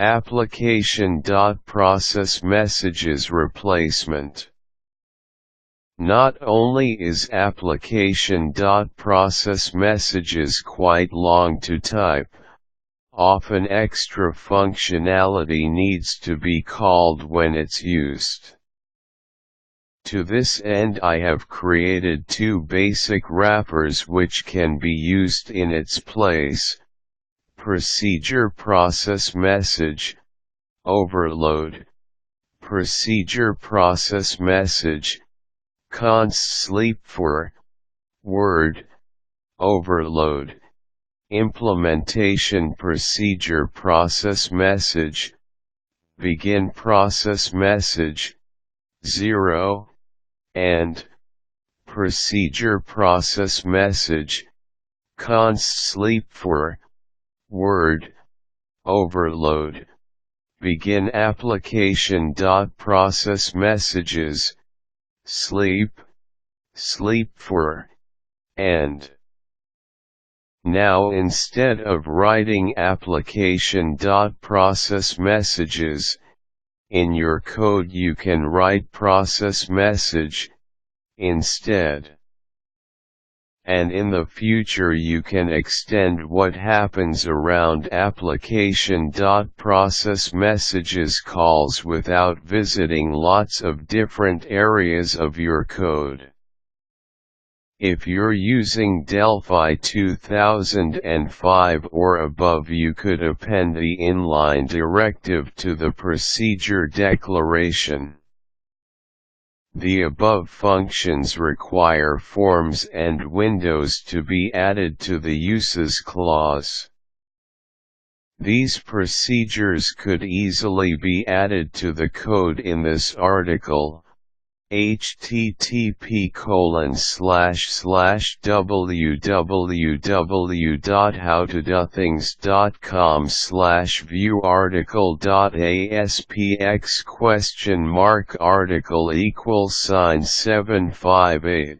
Application.processmessages replacement. Not only is Application.processmessages quite long to type, often extra functionality needs to be called when it's used. To this end, I have created two basic wrappers which can be used in its place: ProcessMsg, overload, ProcessMsg, const SleepFor, word, overload. Implementation procedure ProcessMsg, begin ProcessMsg, 0, and procedure ProcessMsg, const SleepFor, word, overload. Begin Application.processmessages, sleep, SleepFor, end. Now instead of writing Application.processmessages, in your code you can write ProcessMsg instead. And in the future you can extend what happens around Application.processmessages calls without visiting lots of different areas of your code. If you're using Delphi 2005 or above, you could append the inline directive to the procedure declaration. The above functions require forms and windows to be added to the uses clause. These procedures could easily be added to the code in this article. http://www.howtodothings.com/view article.aspx?article =758